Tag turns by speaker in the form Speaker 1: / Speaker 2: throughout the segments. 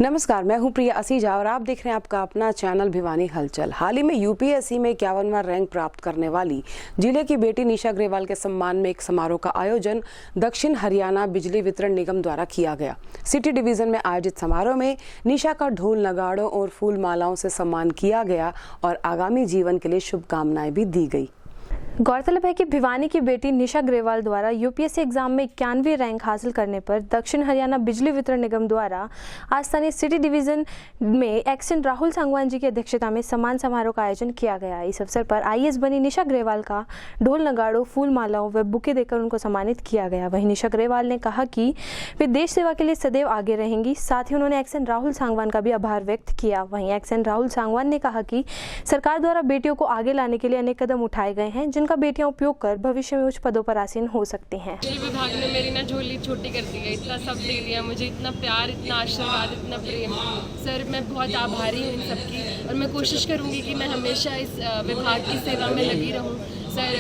Speaker 1: नमस्कार, मैं हूं प्रिया असीजा और आप देख रहे हैं आपका अपना चैनल भिवानी हलचल। हाल ही में यूपीएससी में 51वां रैंक प्राप्त करने वाली जिले की बेटी निशा ग्रेवाल के सम्मान में एक समारोह का आयोजन दक्षिण हरियाणा बिजली वितरण निगम द्वारा किया गया। सिटी डिवीजन में आयोजित समारोह में निशा का ढोल नगाड़ों और फूल मालाओं से सम्मान किया गया और आगामी जीवन के लिए शुभकामनाएं भी दी गई।
Speaker 2: गौरतलब है कि भिवानी की बेटी निशा ग्रेवाल द्वारा यूपीएससी एग्जाम में 91वीं रैंक हासिल करने पर दक्षिण हरियाणा बिजली वितरण निगम द्वारा आज स्थानीय सिटी डिवीजन में एक्सन राहुल सांगवान जी की अध्यक्षता में सम्मान समारोह का आयोजन किया गया। इस अवसर पर आईएएस बनी निशा ग्रेवाल का ढोल नगाड़ों, फूल मालाओं व बुके देकर उनको सम्मानित किया गया। वहीं निशा ग्रेवाल ने कहा कि वे देश सेवा के लिए सदैव आगे रहेंगी। साथ ही उन्होंने एक्सन राहुल सांगवान का भी आभार व्यक्त किया। वहीं एक्सन राहुल सांगवान ने कहा कि सरकार द्वारा बेटियों को आगे लाने के लिए अनेक कदम उठाए गए हैं, जिनका बेटियां उपयोग कर भविष्य में उच्च पदों पर आसीन हो सकती हैं।
Speaker 3: विभाग ने मेरी ना झोली छोटी कर दी है, इतना सब दे दिया मुझे, इतना प्यार, इतना आशीर्वाद, इतना प्रेम। सर मैं बहुत आभारी हूँ इन सबकी और मैं कोशिश करूँगी कि मैं हमेशा इस विभाग की सेवा में लगी रहूँ। सर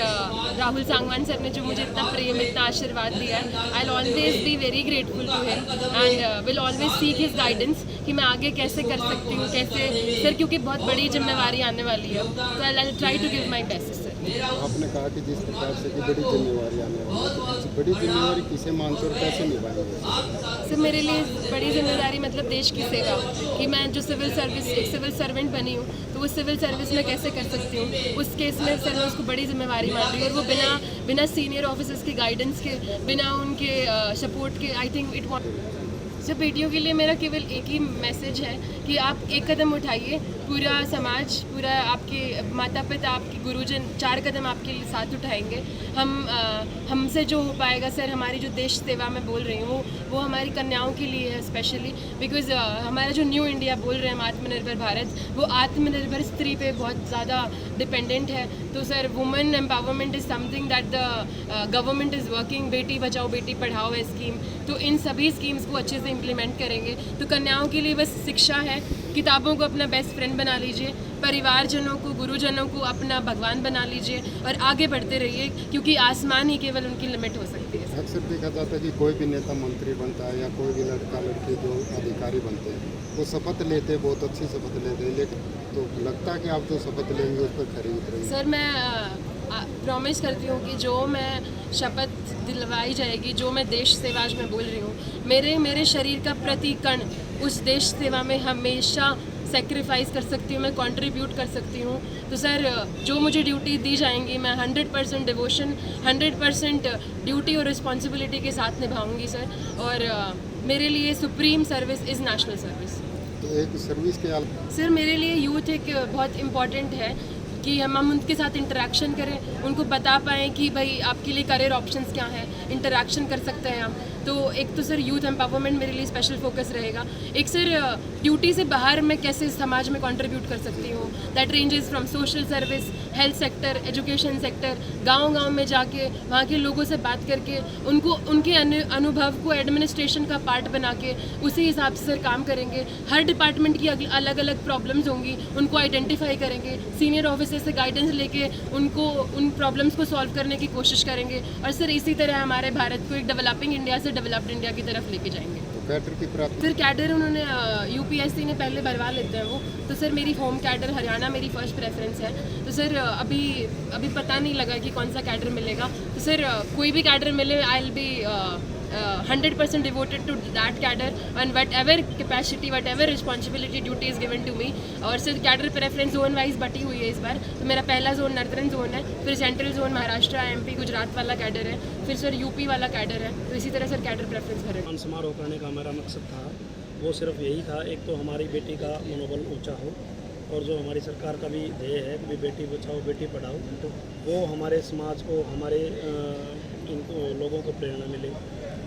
Speaker 3: राहुल सांगवान सर ने जो मुझे इतना प्रेम, इतना आशीर्वाद दिया है, I will always be very grateful to him and will always seek his guidance कि मैं आगे कैसे कर सकती हूँ, कैसे सर, क्योंकि बहुत बड़ी जिम्मेवारी आने वाली है, तो I will try to give my best. Sir
Speaker 4: आपने कहा कि जिस प्रकार से कि बड़ी जिम्मेवारी आने वाली है, बड़ी जिम्मेवारी किसे मानते और कैसे निभाएंगे?
Speaker 3: सर मेरे लिए बड़ी जिम्मेदारी मतलब देश की सेवा, कि मैं जो सिविल सर्वेंट बनी हूँ तो वो सिविल सर्विस में कैसे कर सकती हूँ, उस केस में सर मैं उसको बड़ी जिम्मेवारी मान रही हूँ। और वो बिना सीनियर ऑफिसर्स के गाइडेंस के, बिना उनके सपोर्ट के, आई थिंक इट सब बेटियों के लिए मेरा केवल एक ही मैसेज है कि आप एक कदम उठाइए, पूरा समाज, पूरा आपके माता पिता, आपके गुरुजन 4 कदम आपके लिए साथ उठाएंगे। हमसे जो हो पाएगा सर, हमारी जो देश सेवा में बोल रही हूँ वो हमारी कन्याओं के लिए है स्पेशली, बिकॉज हमारा जो न्यू इंडिया बोल रहे हैं हम आत्मनिर्भर भारत, वो आत्मनिर्भर स्त्री पे बहुत ज़्यादा डिपेंडेंट है। तो sir women empowerment is something that the government is working. Beti Bachao Beti Padhao है स्कीम, तो इन सभी स्कीम्स को अच्छे से इम्प्लीमेंट करेंगे। तो कन्याओं के लिए बस शिक्षा है, किताबों को अपना बेस्ट फ्रेंड बना लीजिए, परिवारजनों को, गुरुजनों को अपना भगवान बना लीजिए और आगे बढ़ते रहिए, क्योंकि आसमान ही केवल उनकी लिमिट हो सकती है।
Speaker 4: अक्सर देखा जाता है कि कोई भी नेता मंत्री बनता है या कोई भी लड़का लड़की जो अधिकारी बनते हैं वो शपथ लेते हैं, बहुत अच्छी शपथ लेते हैं, लेकिन तो लगता है कि आप जो शपथ लेंगे उस पर खरी उतरेंगे? सर
Speaker 3: मैं प्रॉमिस करती हूँ कि जो मैं शपथ दिलवाई जाएगी, जो मैं देश सेवा में बोल रही हूँ, मेरे शरीर का प्रति कण उस देश सेवा में हमेशा सेक्रीफाइस कर सकती हूँ, मैं कंट्रीब्यूट कर सकती हूँ। तो सर जो मुझे ड्यूटी दी जाएंगी मैं 100% डिवोशन, 100% ड्यूटी और रिस्पॉन्सिबिलिटी के साथ निभाऊंगी सर। और मेरे लिए supreme service is national service.
Speaker 4: तो एक सर्विस के
Speaker 3: सर मेरे लिए यूथ एक बहुत इम्पॉर्टेंट है कि हम उनके साथ इंटरेक्शन करें, उनको बता पाएँ कि भाई आपके लिए करियर ऑप्शंस क्या हैं, इंटरेक्शन कर सकते हैं हम। तो एक तो सर यूथ एम्पावरमेंट मेरे लिए स्पेशल फोकस रहेगा। एक सर ड्यूटी से बाहर मैं कैसे समाज में कंट्रीब्यूट कर सकती हूँ, that ranges from social service, health sector, education sector, गांव-गांव में जाके वहाँ के लोगों से बात करके उनको उनके अनुभव को एडमिनिस्ट्रेशन का पार्ट बना के उसी हिसाब से सर काम करेंगे। हर डिपार्टमेंट की अलग अलग प्रॉब्लम्स होंगी, उनको आइडेंटिफाई करेंगे, सीनियर ऑफिसर से गाइडेंस लेके उनको उन प्रॉब्लम्स को सॉल्व करने की कोशिश करेंगे। और सर इसी तरह हमारे भारत को एक डेवलपिंग इंडिया से डेवलप्ड इंडिया की तरफ लेके जाएंगे।
Speaker 4: तो कैडर की प्राप्ति?
Speaker 3: सर कैडर उन्होंने यूपीएससी ने पहले भरवा लेते हैं वो, तो सर मेरी होम कैडर हरियाणा मेरी फर्स्ट प्रेफरेंस है। तो सर अभी पता नहीं लगा कि कौन सा कैडर मिलेगा। तो सर कोई भी कैडर मिले I will be 100% devoted to that cadre and whatever capacity, whatever responsibility, duty is given to me। और सिर्फ कैडर प्रेफरेंस जोन वाइज बटी हुई है इस बार। तो मेरा पहला जोन नॉर्दर्न जोन है, फिर central zone Maharashtra, MP, Gujarat वाला कैडर है, फिर सर यूपी वाला कैडर है। तो इसी तरह सर कैडर प्रेफरेंस भरे।
Speaker 5: समारोह करने का हमारा मकसद था वो सिर्फ यही था, एक तो हमारी बेटी का मनोबल ऊँचा हो और जो हमारी सरकार का भी ध्येय है कि बेटी बचाओ बेटी पढ़ाओ, तो वो हमारे समाज को, हमारे इनको लोगों को प्रेरणा मिले।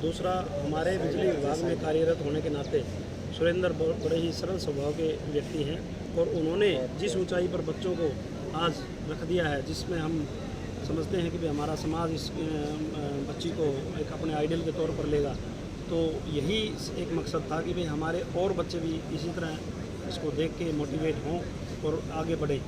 Speaker 5: दूसरा, हमारे बिजली विभाग में कार्यरत होने के नाते सुरेंद्र बड़े ही सरल स्वभाव के व्यक्ति हैं और उन्होंने जिस ऊंचाई पर बच्चों को आज रख दिया है, जिसमें हम समझते हैं कि भाई हमारा समाज इस बच्ची को एक अपने आइडल के तौर पर लेगा, तो यही एक मकसद था कि भाई हमारे और बच्चे भी इसी तरह इसको देख के मोटिवेट हों और आगे बढ़ें।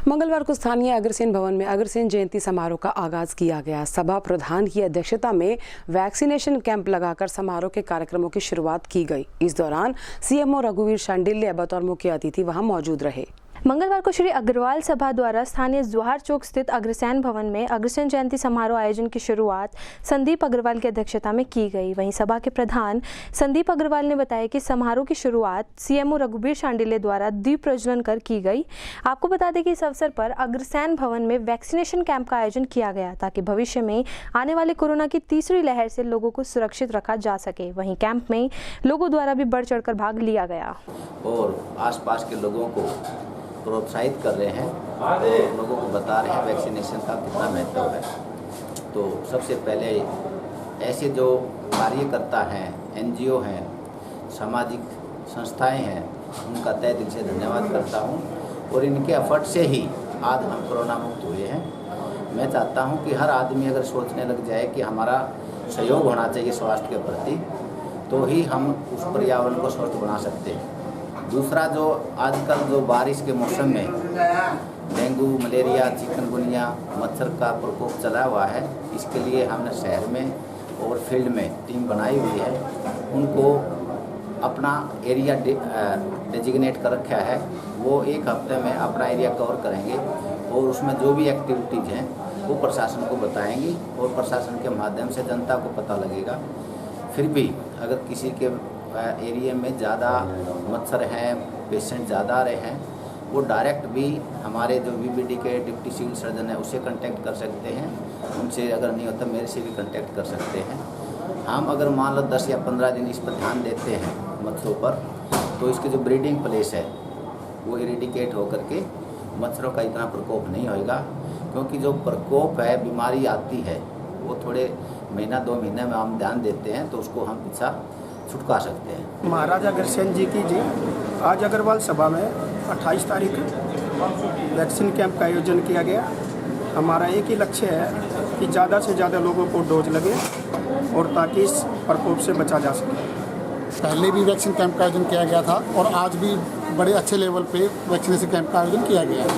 Speaker 1: मंगलवार को स्थानीय अग्रसेन भवन में अग्रसेन जयंती समारोह का आगाज किया गया। सभा प्रधान की अध्यक्षता में वैक्सीनेशन कैंप लगाकर समारोह के कार्यक्रमों की शुरुआत की गई। इस दौरान सीएमओ रघुवीर शांडिल्य बतौर मुख्य अतिथि वहां मौजूद रहे।
Speaker 2: मंगलवार को श्री अग्रवाल सभा द्वारा स्थानीय जवाहर चौक स्थित अग्रसेन भवन में अग्रसेन जयंती समारोह आयोजन की शुरुआत संदीप अग्रवाल की अध्यक्षता में की गई। वहीं सभा के प्रधान संदीप अग्रवाल ने बताया कि समारोह की शुरुआत सीएमओ रघुवीर शांडिल्य द्वारा दीप प्रज्वलन कर की गई। आपको बता दें कि इस अवसर पर अग्रसेन भवन में वैक्सीनेशन कैंप का आयोजन किया गया ताकि भविष्य में आने वाले कोरोना की तीसरी लहर से लोगों को सुरक्षित रखा जा सके। वहीं कैंप में लोगों द्वारा भी बढ़ चढ़कर भाग लिया गया
Speaker 6: और आसपास के लोगों को प्रोत्साहित कर रहे हैं और लोगों को बता रहे हैं वैक्सीनेशन का कितना महत्व है। तो सबसे पहले ऐसे जो कार्यकर्ता हैं, एनजीओ हैं, सामाजिक संस्थाएं हैं, उनका तहे दिल से धन्यवाद करता हूं और इनके एफर्ट से ही आज हम कोरोना मुक्त हुए हैं। मैं चाहता हूं कि हर आदमी अगर सोचने लग जाए कि हमारा सहयोग होना चाहिए स्वास्थ्य के प्रति, तो ही हम उस पर्यावरण को स्वस्थ बना सकते हैं। दूसरा, जो आजकल जो बारिश के मौसम में डेंगू, मलेरिया, चिकनगुनिया, मच्छर का प्रकोप चला हुआ है, इसके लिए हमने शहर में और फील्ड में टीम बनाई हुई है। उनको अपना एरिया डेजिग्नेट कर रखा है। वो एक हफ्ते में अपना एरिया कवर करेंगे और उसमें जो भी एक्टिविटीज़ हैं वो प्रशासन को बताएंगी और प्रशासन के माध्यम से जनता को पता लगेगा। फिर भी अगर किसी के एरिया में ज़्यादा मच्छर हैं, पेशेंट ज़्यादा आ रहे हैं, वो डायरेक्ट भी हमारे जो वीबीडी के डिप्टी सिविल सर्जन है उससे कांटेक्ट कर सकते हैं। उनसे अगर नहीं होता मेरे से भी कांटेक्ट कर सकते हैं। हम अगर मान लो 10 या 15 दिन इस पर ध्यान देते हैं मच्छरों पर, तो इसकी जो ब्रीडिंग प्लेस है वो इरेडिकेट होकर के मच्छरों का इतना प्रकोप नहीं होएगा। क्योंकि जो प्रकोप है, बीमारी आती है, वो थोड़े महीना 2 महीने में हम ध्यान देते हैं तो उसको हम पीछा छुटका सकते हैं।
Speaker 7: महाराजा अग्रसेन जी की आज अग्रवाल सभा में 28 तारीख वैक्सीन कैंप का आयोजन किया गया। हमारा एक ही लक्ष्य है कि ज़्यादा से ज़्यादा लोगों को डोज लगे और ताकि इस प्रकोप से बचा जा सके।
Speaker 8: पहले भी वैक्सीन कैंप का आयोजन किया गया था और आज भी बड़े अच्छे लेवल पे वैक्सीनेशन कैंप का आयोजन किया गया है।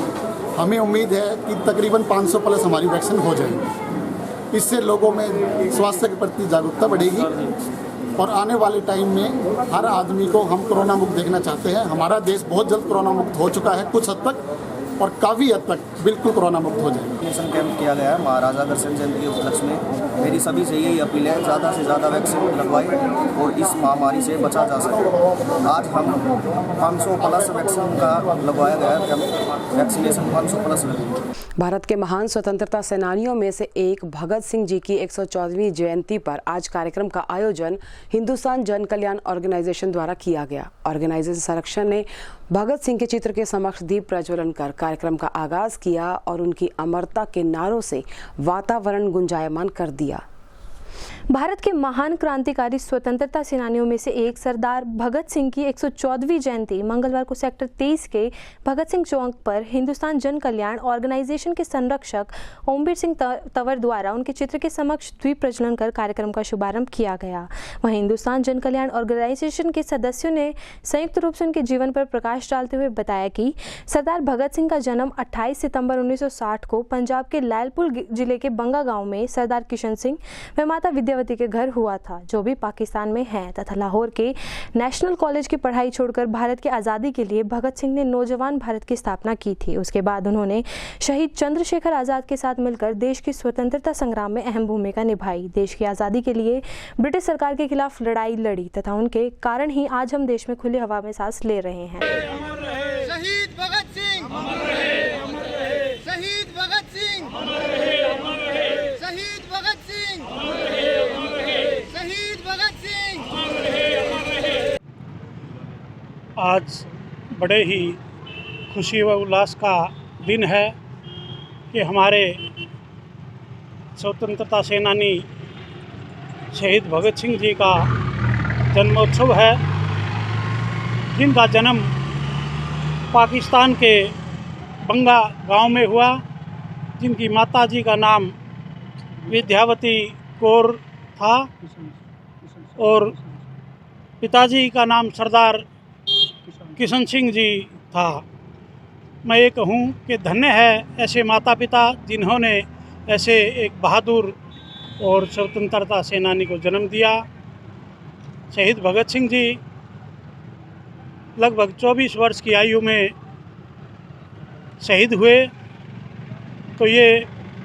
Speaker 8: हमें उम्मीद है कि तकरीबन 500 प्लस हमारी वैक्सीन हो जाएगी। इससे लोगों में स्वास्थ्य के प्रति जागरूकता बढ़ेगी और आने वाले टाइम में हर आदमी को हम कोरोना मुक्त देखना चाहते हैं। हमारा देश बहुत जल्द कोरोना मुक्त हो चुका है, कुछ हद तक और काफ़ी हद तक बिल्कुल कोरोना मुक्त हो जाएगा।
Speaker 9: वैक्सीनेशन कैंप किया गया है महाराजा अग्रसेन जयंती के उपलक्ष्य में। मेरी सभी से यही अपील है, ज़्यादा से ज़्यादा वैक्सीन लगवाएं और इस महामारी से बचा जा सके। आज हम 500 प्लस वैक्सीन का लगवाया गया कैंप, वैक्सीनेशन 500 प्लस लगी।
Speaker 1: भारत के महान स्वतंत्रता सेनानियों में से एक भगत सिंह जी की 114वीं जयंती पर आज कार्यक्रम का आयोजन हिंदुस्तान जन कल्याण ऑर्गेनाइजेशन द्वारा किया गया। ऑर्गेनाइजेशन संरक्षण ने भगत सिंह के चित्र के समक्ष दीप प्रज्वलन कर कार्यक्रम का आगाज किया और उनकी अमरता के नारों से वातावरण गुंजायमान कर दिया।
Speaker 2: भारत के महान क्रांतिकारी स्वतंत्रता सेनानियों में से एक सरदार भगत सिंह की 114वीं जयंती मंगलवार को सेक्टर 23 के भगत सिंह चौक पर हिंदुस्तान जन कल्याण ऑर्गेनाइजेशन के संरक्षक ओमवीर सिंह तंवर द्वारा उनके चित्र के समक्ष दीप प्रज्वलन कर कार्यक्रम का शुभारंभ किया गया। वहीं हिंदुस्तान जन कल्याण ऑर्गेनाइजेशन के सदस्यों ने संयुक्त रूप से उनके जीवन पर प्रकाश डालते हुए बताया कि सरदार भगत सिंह का जन्म 28 सितंबर 1960 को पंजाब के लालपुर जिले के बंगा गाँव में सरदार किशन सिंह व माता विद्यावती के घर हुआ था, जो भी पाकिस्तान में है, तथा लाहौर के नेशनल कॉलेज की पढ़ाई छोड़कर भारत की आज़ादी के लिए भगत सिंह ने नौजवान भारत की स्थापना की थी। उसके बाद उन्होंने शहीद चंद्रशेखर आज़ाद के साथ मिलकर देश की स्वतंत्रता संग्राम में अहम भूमिका निभाई। देश की आज़ादी के लिए ब्रिटिश सरकार के खिलाफ लड़ाई लड़ी तथा उनके कारण ही आज हम देश में खुली हवा में सांस ले रहे हैं।
Speaker 10: शहीद भगत सिंह, शहीद भगत सिंह, शहीद भगत सिंह, शहीद भगत सिंह।
Speaker 5: आज बड़े ही खुशी व उल्लास का दिन है कि हमारे स्वतंत्रता सेनानी शहीद भगत सिंह जी का जन्मोत्सव है, जिनका जन्म पाकिस्तान के बंगा गांव में हुआ, जिनकी माता जी का नाम विद्यावती कौर था और पिताजी का नाम सरदार किशन सिंह जी था। मैं ये कहूँ कि धन्य है ऐसे माता पिता जिन्होंने ऐसे एक बहादुर और स्वतंत्रता सेनानी को जन्म दिया। शहीद भगत सिंह जी लगभग 24 वर्ष की आयु में शहीद हुए। तो ये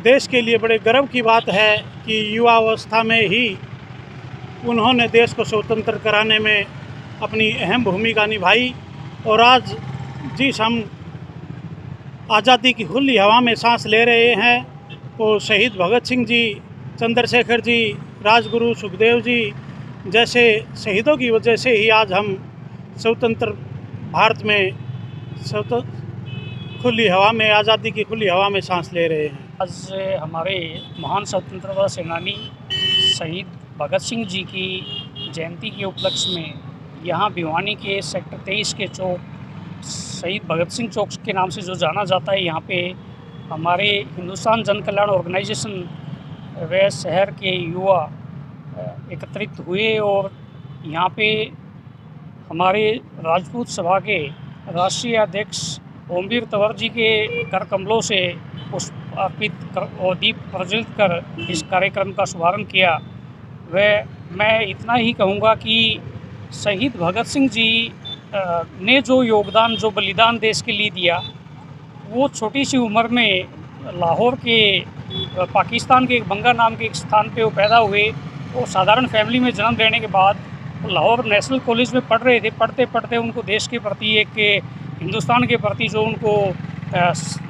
Speaker 5: देश के लिए बड़े गर्व की बात है कि युवा अवस्था में ही उन्होंने देश को स्वतंत्र कराने में अपनी अहम भूमिका निभाई। और आज जिस हम आज़ादी की खुली हवा में सांस ले रहे हैं, तो शहीद भगत सिंह जी, चंद्रशेखर जी, राजगुरु सुखदेव जी जैसे शहीदों की वजह से ही आज हम स्वतंत्र भारत में खुली हवा में, आज़ादी की खुली हवा में सांस ले रहे हैं। आज हमारे महान स्वतंत्रता सेनानी शहीद भगत सिंह जी की जयंती के उपलक्ष्य में यहाँ भिवानी के सेक्टर 23 के चौक, शहीद भगत सिंह चौक के नाम से जो जाना जाता है, यहाँ पे हमारे हिंदुस्तान जन कल्याण ऑर्गेनाइजेशन व शहर के युवा एकत्रित हुए और यहाँ पे हमारे राजपूत सभा के राष्ट्रीय अध्यक्ष ओमवीर तंवर जी के कर कमलों से पुष्प अर्पित कर और दीप प्रज्वलित कर इस कार्यक्रम का शुभारंभ किया। वह मैं इतना ही कहूँगा कि शहीद भगत सिंह जी ने जो योगदान, जो बलिदान देश के लिए दिया, वो छोटी सी उम्र में लाहौर के पाकिस्तान के बंगा नाम के एक स्थान पे वो पैदा हुए और साधारण फैमिली में जन्म लेने के बाद लाहौर नेशनल कॉलेज में पढ़ रहे थे। पढ़ते पढ़ते उनको देश के प्रति, एक हिंदुस्तान के प्रति जो उनको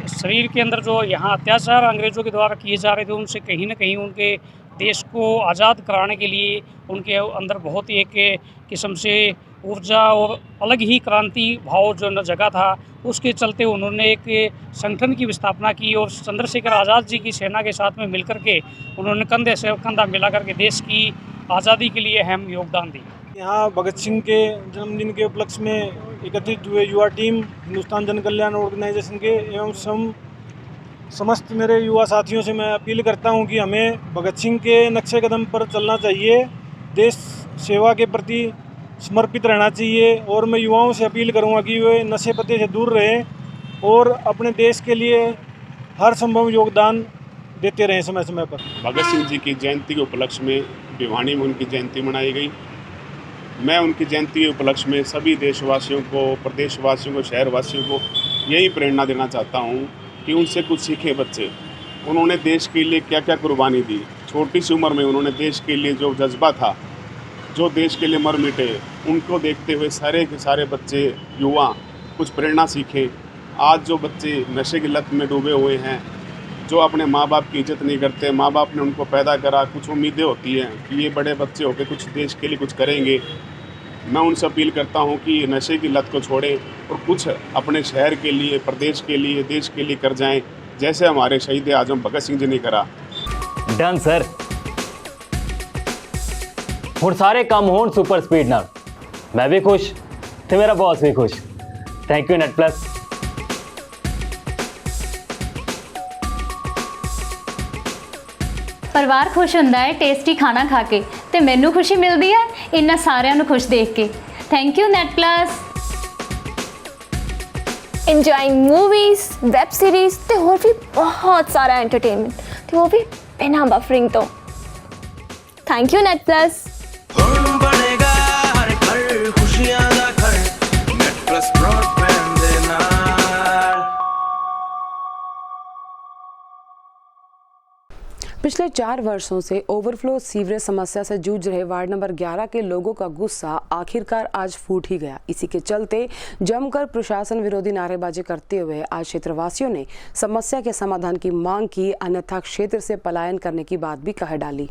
Speaker 5: शरीर के अंदर जो यहाँ अत्याचार अंग्रेज़ों के द्वारा किए जा रहे थे, उनसे कहीं ना कहीं उनके देश को आज़ाद कराने के लिए उनके अंदर बहुत ही एक किस्म से ऊर्जा और अलग ही क्रांति भाव जो न जगा था। उसके चलते उन्होंने एक संगठन की स्थापना की और चंद्रशेखर आज़ाद जी की सेना के साथ में मिलकर के उन्होंने कंधे से कंधा मिला करके देश की आज़ादी के लिए अहम योगदान दिया। यहाँ भगत सिंह के जन्मदिन के उपलक्ष्य में एकत्रित हुए युवा टीम हिंदुस्तान जन कल्याण ऑर्गेनाइजेशन के एवं समस्त मेरे युवा साथियों से मैं अपील करता हूँ कि हमें भगत सिंह के नक्शे कदम पर चलना चाहिए, देश सेवा के प्रति समर्पित रहना चाहिए। और मैं युवाओं से अपील करूँगा कि वे नशे पत्ते से दूर रहें और अपने देश के लिए हर संभव योगदान देते रहें समय समय पर।
Speaker 11: भगत सिंह जी की जयंती के उपलक्ष्य में भिवानी में उनकी जयंती मनाई गई। मैं उनकी जयंती के उपलक्ष्य में सभी देशवासियों को, प्रदेशवासियों को, शहरवासियों को यही प्रेरणा देना चाहता हूँ कि उनसे कुछ सीखे बच्चे। उन्होंने देश के लिए क्या क्या कुर्बानी दी, छोटी सी उम्र में उन्होंने देश के लिए जो जज्बा था, जो देश के लिए मर मिटे, उनको देखते हुए सारे के सारे बच्चे, युवा कुछ प्रेरणा सीखें। आज जो बच्चे नशे की लत में डूबे हुए हैं, जो अपने माँ बाप की इज्जत नहीं करते, माँ बाप ने उनको पैदा करा, कुछ उम्मीदें होती हैं कि ये बड़े बच्चे होकर कुछ देश के लिए कुछ करेंगे। मैं उनसे अपील करता हूँ कि नशे की लत को छोड़ें और कुछ अपने शहर के लिए, प्रदेश के लिए, देश के लिए कर जाएं, जैसे हमारे शहीद आजम भगत सिंह जी ने करा।
Speaker 12: डन सर, हुण सारे काम होण सुपर स्पीड नाल। मैं भी खुश ते मेरा बॉस भी खुश। Thank you net plus.
Speaker 13: परिवार खुश ਹੁੰਦਾ है टेस्टी खाना खा के ते मैनू खुशी मिलती है इन्ना सारिਆਂ ਨੂੰ खुश देख के। Thank you net plus.
Speaker 14: Enjoying movies, web series ते होर भी बहुत सारा एंटरटेनमेंट ते वो भी बिना बफरिंग तो। Thank you net plus.
Speaker 15: बनेगा हर घर खुशियां दा घर नेट प्लस ब्रॉडबैंड दे नाल।
Speaker 1: पिछले 4 वर्षों से ओवरफ्लो सीवरेज समस्या से जूझ रहे वार्ड नंबर 11 के लोगों का गुस्सा आखिरकार आज फूट ही गया। इसी के चलते जमकर प्रशासन विरोधी नारेबाजी करते हुए आज क्षेत्रवासियों ने समस्या के समाधान की मांग की, अन्यथा क्षेत्र से पलायन करने की बात भी कह डाली।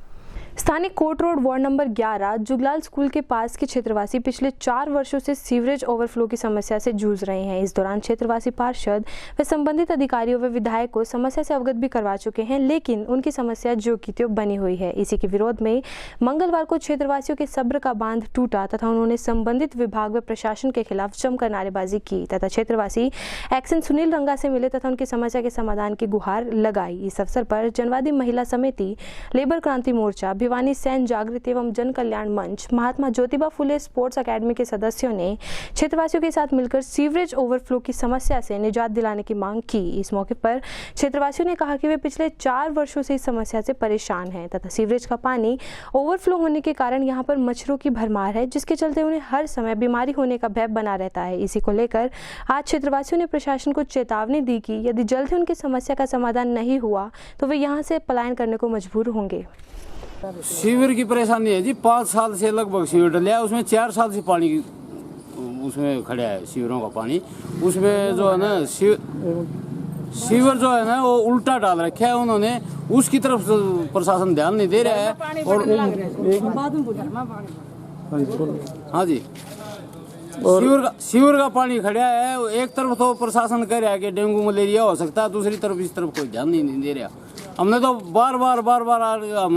Speaker 2: स्थानीय Kot road ward number 11 Juglal school के पास के क्षेत्रवासी पिछले 4 वर्षों से सीवरेज ओवरफ्लो की समस्या से जूझ रहे हैं। इस दौरान क्षेत्रवासी पार्षद व संबंधित अधिकारियों व विधायक को समस्या से अवगत भी करवा चुके हैं, लेकिन उनकी समस्या जो की त्यों बनी हुई है। इसी के विरोध में मंगलवार को क्षेत्रवासियों के सब्र का बांध टूटा तथा उन्होंने संबंधित विभाग व प्रशासन के खिलाफ जमकर नारेबाजी की तथा क्षेत्रवासी एक्शन सुनील रंगा से मिले तथा उनकी समस्या के समाधान की गुहार लगाई। इस अवसर पर जनवादी महिला समिति, लेबर क्रांति मोर्चा, भिवानी सैन जागृत एवं जन कल्याण मंच, महात्मा ज्योतिबा फुले स्पोर्ट्स अकेडमी के सदस्यों ने क्षेत्रवासियों के साथ मिलकर सीवरेज ओवरफ्लो की समस्या से निजात दिलाने की मांग की। इस मौके पर क्षेत्रवासियों ने कहा कि वे पिछले 4 वर्षों से इस समस्या से परेशान हैं तथा सीवरेज का पानी ओवरफ्लो होने के कारण यहाँ पर मच्छरों की भरमार है, जिसके चलते उन्हें हर समय बीमारी होने का भय बना रहता है। इसी को लेकर आज क्षेत्रवासियों ने प्रशासन को चेतावनी दी कि यदि जल्द ही उनकी समस्या का समाधान नहीं हुआ तो वे यहाँ से पलायन करने को मजबूर होंगे।
Speaker 16: सीवर की परेशानी है जी, 5 साल से लगभग सीवर डलिया, उसमें 4 साल से पानी उसमें खड़ा है, सीवरों का पानी उसमें जो है ना सीवर जो है ना वो उल्टा डाल रखा है उन्होंने, उसकी तरफ प्रशासन ध्यान नहीं दे रहा है। और हाँ जी, सीवर का पानी खड़ा है, एक तरफ तो प्रशासन कह रहा है कि डेंगू मलेरिया हो सकता है, दूसरी तरफ इस तरफ कोई ध्यान नहीं दे रहा। हमने तो बार बार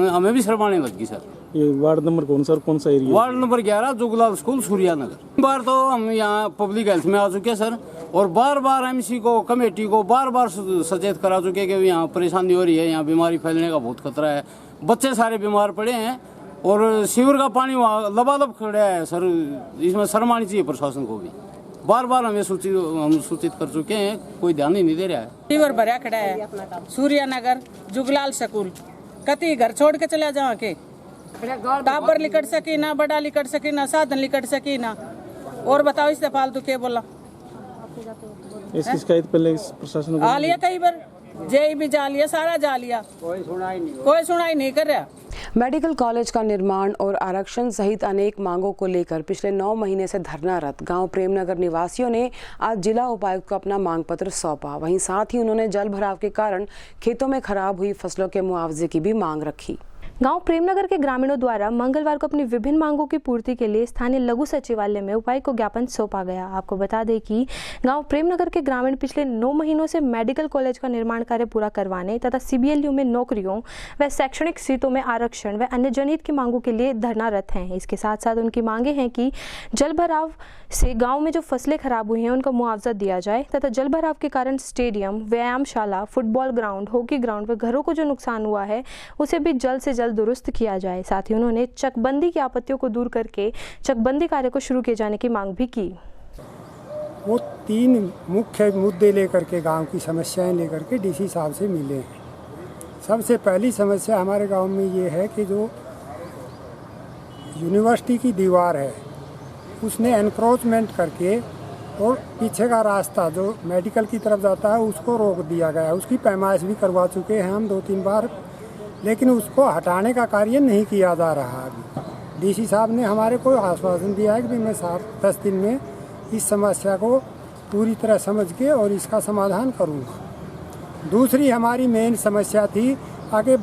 Speaker 16: हमें भी शर्माने लगी सर।
Speaker 5: ये वार्ड नंबर कौन सा, कौन सा area?
Speaker 16: Ward number 11 Juglal school Suryanagar. बार तो हम यहाँ पब्लिक हेल्थ में आ चुके सर, और बार एमसी को, कमेटी को बार सचेत करा चुके कि यहाँ परेशानी हो रही है, यहाँ बीमारी फैलने का बहुत खतरा है, बच्चे सारे बीमार पड़े हैं और सीवर का पानी वहाँ लबालब खड़ा है सर। इसमें शर्म आनी चाहिए प्रशासन को भी। बार हमें सूचित कर चुके हैं, कोई ध्यान ही नहीं दे रहा है।
Speaker 17: सीवर भरा खड़ा है सूर्यानगर जुगलाल स्कूल, कति घर छोड़ के चला जाओ के टाबर लिकट सकी ना, बड़ा लिकट सकी ना, साधन लिकट सकी ना, और बताओ इससे फालतू क्या बोला।
Speaker 5: इसकी शिकायत पहले इस प्रशासन को
Speaker 17: आ लिया कई बार, जे भी जा लिया, सारा जा लिया, कोई सुनाई नहीं कर रहा।
Speaker 1: मेडिकल कॉलेज का निर्माण और आरक्षण सहित अनेक मांगों को लेकर पिछले 9 महीने से धरनारत गांव प्रेमनगर निवासियों ने आज जिला उपायुक्त को अपना मांग पत्र सौंपा। वहीं साथ ही उन्होंने जल भराव के कारण खेतों में खराब हुई फसलों के मुआवजे की भी मांग रखी।
Speaker 2: गांव प्रेमनगर के ग्रामीणों द्वारा मंगलवार को अपनी विभिन्न मांगों की पूर्ति के लिए स्थानीय लघु सचिवालय में उपायुक्त को ज्ञापन सौंपा गया। आपको बता दें कि गांव प्रेमनगर के ग्रामीण पिछले 9 महीनों से मेडिकल कॉलेज का निर्माण कार्य पूरा करवाने तथा CBLU में नौकरियों व शैक्षणिक सीटों में आरक्षण व अन्य जनहित की मांगों के लिए धरनारत हैं। इसके साथ साथ उनकी मांगे हैं कि जल भराव से गाँव में जो फसलें खराब हुई हैं उनका मुआवजा दिया जाए तथा जल भराव के कारण स्टेडियम, व्यायामशाला, फुटबॉल ग्राउंड, हॉकी ग्राउंड व घरों को जो नुकसान हुआ है उसे भी जल्द से जल्द दुरुस्त किया जाए। साथ ही उन्होंने चकबंदी की आपत्तियों को दूर करके चकबंदी कार्य को शुरू किए जाने की मांग भी की।
Speaker 7: वो 3 मुख्य मुद्दे लेकर के, गांव की समस्याएं लेकर के DC साहब से मिले हैं। सबसे पहली समस्या हमारे गांव में ये है कि जो यूनिवर्सिटी की दीवार है उसने एनक्रोचमेंट करके और पीछे का रास्ता जो मेडिकल की तरफ जाता है उसको रोक दिया गया है। उसकी पैमाइश भी करवा चुके हैं हम 2-3 बार, लेकिन उसको हटाने का कार्य नहीं किया जा रहा। अभी DC साहब ने हमारे को आश्वासन दिया है कि मैं 7-10 दिन में इस समस्या को पूरी तरह समझ के और इसका समाधान करूँगा। दूसरी हमारी मेन समस्या थी आगे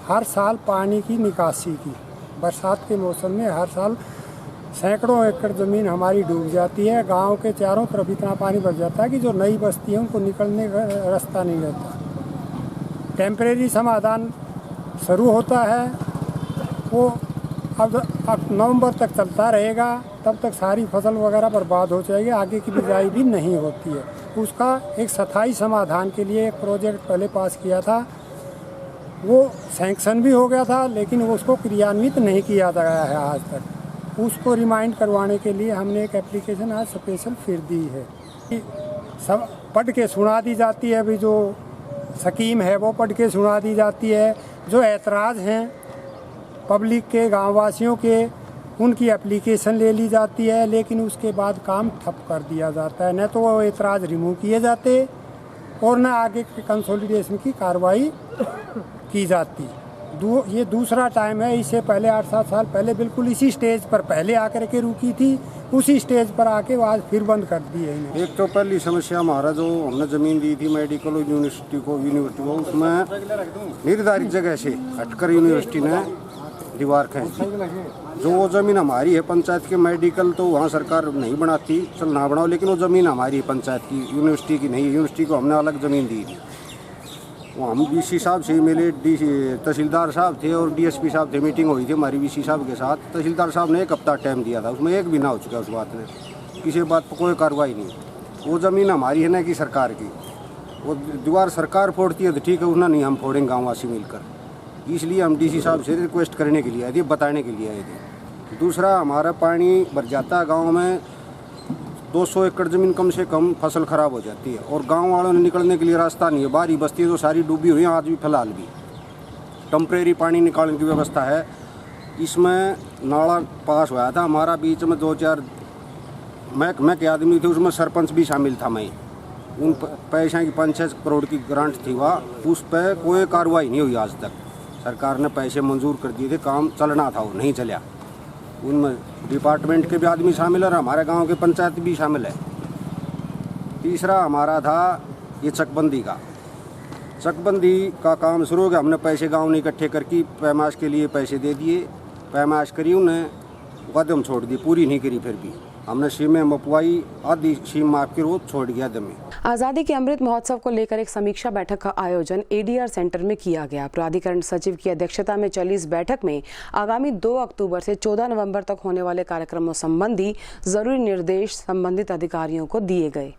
Speaker 7: हर साल पानी की निकासी की। बरसात के मौसम में हर साल सैकड़ों एकड़ ज़मीन हमारी डूब जाती है। गांव के चारों तरफ इतना पानी भर जाता है कि जो नई बस्ती है उनको निकलने का रास्ता नहीं रहता। टेम्परेरी समाधान शुरू होता है, वो अब नवंबर तक चलता रहेगा, तब तक सारी फसल वगैरह बर्बाद हो जाएगी, आगे की बिजाई भी नहीं होती है। उसका एक स्थायी समाधान के लिए एक प्रोजेक्ट पहले पास किया था, वो सैंक्शन भी हो गया था, लेकिन उसको क्रियान्वित नहीं किया गया है आज तक। उसको रिमाइंड करवाने के लिए हमने एक एप्लीकेशन आज स्पेशल फिर दी है। सब पढ़ के सुना दी जाती है, अभी जो स्कीम है वो पढ़ के सुना दी जाती है। जो ऐतराज़ हैं पब्लिक के, गांववासियों के, उनकी एप्लीकेशन ले ली जाती है, लेकिन उसके बाद काम ठप कर दिया जाता है। न तो वो ऐतराज़ रिमूव किए जाते और न आगे के कंसोलिडेशन की कार्रवाई की जाती। ये दूसरा टाइम है। इससे पहले 8-7 साल पहले बिल्कुल इसी स्टेज पर पहले आकर के रुकी थी, उसी स्टेज पर आके आज फिर बंद कर दी है इन्हें।
Speaker 4: एक तो पहली समस्या हमारा जो हमने ज़मीन दी थी मेडिकल यूनिवर्सिटी को, उसमें निर्धारित जगह से हटकर यूनिवर्सिटी ने दीवार खींची। जो वो ज़मीन हमारी है पंचायत के मेडिकल, तो वहाँ सरकार नहीं बनाती, चल ना बनाओ, लेकिन वो ज़मीन हमारी है पंचायत की, यूनिवर्सिटी की नहीं। यूनिवर्सिटी को हमने अलग ज़मीन दी थी। वो हम DC साहब से मिले, तहसीलदार साहब थे और DSP साहब थे, मीटिंग हुई थी हमारी VC साहब के साथ। तहसीलदार साहब ने 1 हफ्ता टाइम दिया था, उसमें एक भी ना हो चुका उस बात में, किसी बात पर कोई कार्रवाई नहीं। वो ज़मीन हमारी है ना कि सरकार की। वो दीवार सरकार फोड़ती है तो ठीक है, उन्हें नहीं हम फोड़ेंगे गाँववासी मिलकर। इसलिए हम डीसी साहब से रिक्वेस्ट करने के लिए आए थे, बताने के लिए आए थे। दूसरा, हमारा पानी भर जाता है गाँव में, 200 एकड़ ज़मीन कम से कम फसल ख़राब हो जाती है और गांव वालों ने निकलने के लिए रास्ता नहीं है। बाहरी बस्ती तो सारी डूबी हुई है, आज भी फिलहाल भी टेम्परेरी पानी निकालने की व्यवस्था है। इसमें नाला पास हुआ था हमारा, बीच में 2-4 महकमे के आदमी थे, उसमें सरपंच भी शामिल था। मैं उन पैसे की 5-6 करोड़ की ग्रांट थी वहाँ, उस पर कोई कार्रवाई नहीं हुई आज तक। सरकार ने पैसे मंजूर कर दिए थे, काम चलना था, वो नहीं चला। उनमें डिपार्टमेंट के भी आदमी शामिल है और हमारे गांव के पंचायत भी शामिल है। तीसरा हमारा था ये चकबंदी का काम शुरू हो गया। हमने पैसे गांव ने इकट्ठे करके पैमाश के लिए पैसे दे दिए, पैमाश करी, उन्हें कदम छोड़ दी, पूरी नहीं करी। फिर भी हमने सीमें मपवाई, आधी सीम माफ के रोज छोड़ गया दमे।
Speaker 1: आज़ादी के अमृत महोत्सव को लेकर एक समीक्षा बैठक का आयोजन एडीआर सेंटर में किया गया। प्राधिकरण सचिव की अध्यक्षता में चली इस बैठक में आगामी 2 अक्टूबर से 14 नवंबर तक होने वाले कार्यक्रमों संबंधी जरूरी निर्देश संबंधित अधिकारियों को दिए गए।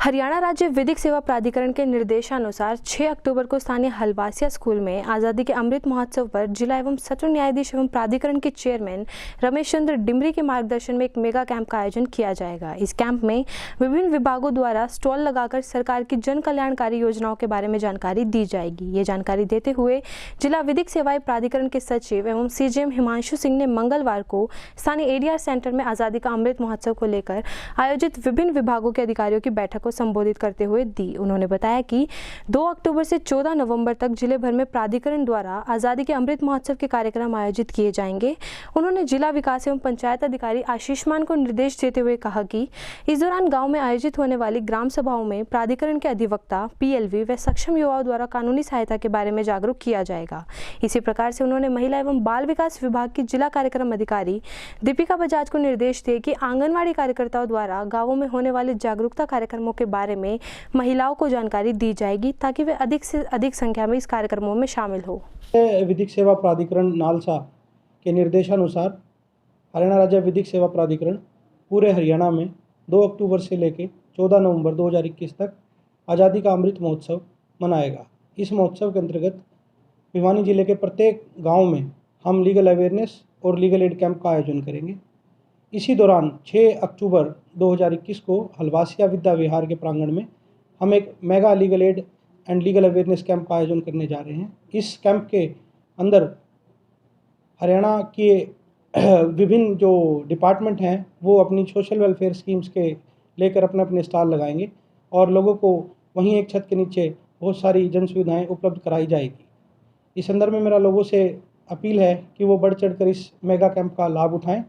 Speaker 2: हरियाणा राज्य विधिक सेवा प्राधिकरण के निर्देशानुसार 6 अक्टूबर को स्थानीय हलवासिया स्कूल में आज़ादी के अमृत महोत्सव पर जिला एवं सत्र न्यायाधीश एवं प्राधिकरण के चेयरमैन रमेश चंद्र डिमरी के मार्गदर्शन में एक मेगा कैंप का आयोजन किया जाएगा। इस कैंप में विभिन्न विभागों द्वारा स्टॉल लगाकर सरकार की जन कल्याणकारी योजनाओं के बारे में जानकारी दी जाएगी। ये जानकारी देते हुए जिला विधिक सेवाएं प्राधिकरण के सचिव एवं सीजीएम हिमांशु सिंह ने मंगलवार को स्थानीय एडीआर सेंटर में आज़ादी का अमृत महोत्सव को लेकर आयोजित विभिन्न विभागों के अधिकारियों की बैठक को संबोधित करते हुए दी। उन्होंने बताया कि 2 अक्टूबर से 14 नवंबर तक जिले भर में प्राधिकरण द्वारा आज़ादी के अमृत महोत्सव के कार्यक्रम आयोजित किए जाएंगे। उन्होंने जिला विकास एवं पंचायत अधिकारी आशीष मान को निर्देश देते हुए कहा कि इस दौरान गांव में आयोजित होने वाली ग्राम सभाओं में प्राधिकरण के अधिवक्ता, पीएलवी व सक्षम युवाओं द्वारा कानूनी सहायता के बारे में जागरूक किया जाएगा। इसी प्रकार से उन्होंने महिला एवं बाल विकास विभाग की जिला कार्यक्रम अधिकारी दीपिका बजाज को निर्देश दिए कि आंगनवाड़ी कार्यकर्ताओं द्वारा गाँवों में होने वाले जागरूकता कार्यक्रमों के बारे में महिलाओं को जानकारी दी जाएगी ताकि वे अधिक से अधिक संख्या में इस कार्यक्रमों में शामिल हो।
Speaker 5: विधिक सेवा प्राधिकरण नालसा के निर्देशानुसार हरियाणा राज्य विधिक सेवा प्राधिकरण पूरे हरियाणा में 2 अक्टूबर से लेकर 14 नवंबर 2021 तक आज़ादी का अमृत महोत्सव मनाएगा। इस महोत्सव के अंतर्गत भिवानी जिले के प्रत्येक गाँव में हम लीगल अवेयरनेस और लीगल एड कैंप का आयोजन करेंगे। इसी दौरान 6 अक्टूबर 2021 को हलवासिया विद्या विहार के प्रांगण में हम एक mega legal aid and legal awareness camp का आयोजन करने जा रहे हैं। इस कैंप के अंदर हरियाणा के विभिन्न जो डिपार्टमेंट हैं वो अपनी सोशल वेलफेयर स्कीम्स के लेकर अपने अपने स्टॉल लगाएंगे और लोगों को वहीं एक छत के नीचे बहुत सारी जन सुविधाएँ उपलब्ध कराई जाएगी। इस संदर्भ में मेरा लोगों से अपील है कि वो बढ़ चढ़ कर इस मेगा कैंप का लाभ उठाएँ।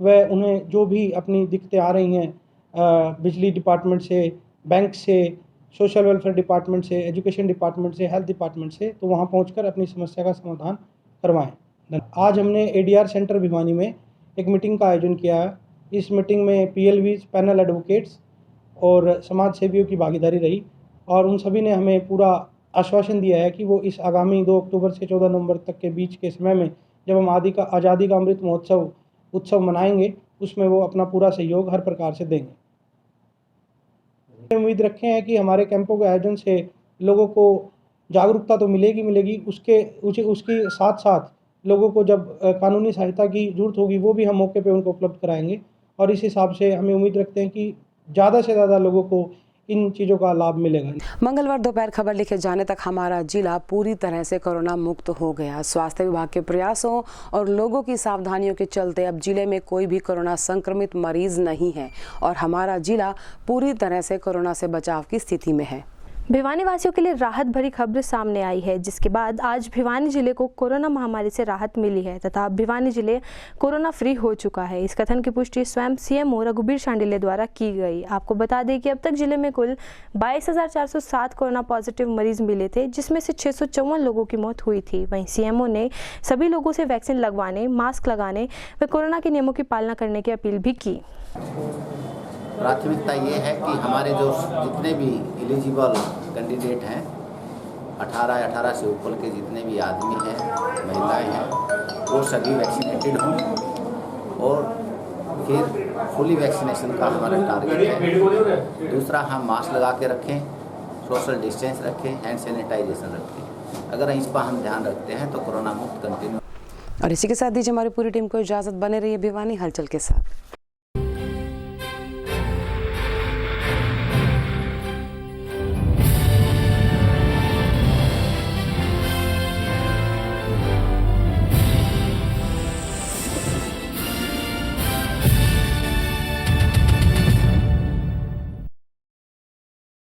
Speaker 5: वह उन्हें जो भी अपनी दिक्कतें आ रही हैं बिजली डिपार्टमेंट से, बैंक से, सोशल वेलफेयर डिपार्टमेंट से, एजुकेशन डिपार्टमेंट से, हेल्थ डिपार्टमेंट से, तो वहां पहुंचकर अपनी समस्या का समाधान करवाएं। आज हमने एडीआर सेंटर भिवानी में एक मीटिंग का आयोजन किया है। इस मीटिंग में पीएलवी, पैनल एडवोकेट्स और समाज सेवियों की भागीदारी रही और उन सभी ने हमें पूरा आश्वासन दिया है कि वो इस आगामी 2 अक्टूबर से 14 नवंबर तक के बीच के समय में जब हम आज़ादी का अमृत महोत्सव मनाएंगे उसमें वो अपना पूरा सहयोग हर प्रकार से देंगे। उम्मीद रखे हैं कि हमारे कैंपों के आयोजन से लोगों को जागरूकता तो मिलेगी, उसके साथ साथ लोगों को जब कानूनी सहायता की जरूरत होगी वो भी हम मौके पे उनको उपलब्ध कराएंगे और इस हिसाब से हमें उम्मीद रखते हैं कि ज़्यादा से ज़्यादा लोगों को इन चीज़ों का लाभ मिलेगा।
Speaker 1: मंगलवार दोपहर खबर लिखे जाने तक हमारा जिला पूरी तरह से कोरोना मुक्त हो गया। स्वास्थ्य विभाग के प्रयासों और लोगों की सावधानियों के चलते अब जिले में कोई भी कोरोना संक्रमित मरीज नहीं है और हमारा जिला पूरी तरह से कोरोना से बचाव की स्थिति में है।
Speaker 2: भिवानी वासियों के लिए राहत भरी खबर सामने आई है, जिसके बाद आज भिवानी जिले को कोरोना महामारी से राहत मिली है तथा भिवानी जिले कोरोना फ्री हो चुका है। इस कथन की पुष्टि स्वयं सीएमओ रघुबीर शांडिल्य द्वारा की गई। आपको बता दें कि अब तक जिले में कुल 22,407 कोरोना पॉजिटिव मरीज मिले थे, जिसमें से 654 लोगों की मौत हुई थी। वहीं सीएमओ ने सभी लोगों से वैक्सीन लगवाने, मास्क लगाने व कोरोना के नियमों की पालना करने की अपील भी की।
Speaker 6: प्राथमिकता ये है कि हमारे जो जितने भी एलिजिबल कैंडिडेट हैं 18 से ऊपर के जितने भी आदमी हैं, महिलाएं हैं, वो सभी वैक्सीनेटेड हों और फिर फुली वैक्सीनेशन का हमारा टारगेट है। दूसरा, हम मास्क लगा के रखें, सोशल डिस्टेंस रखें, हैंड सैनिटाइजेशन रखें। अगर इस पर हम ध्यान रखते हैं तो कोरोना मुक्त कंटिन्यू।
Speaker 1: और इसी के साथ दीजिए हमारी पूरी टीम को इजाजत, बने रहिए भिवानी हलचल के साथ।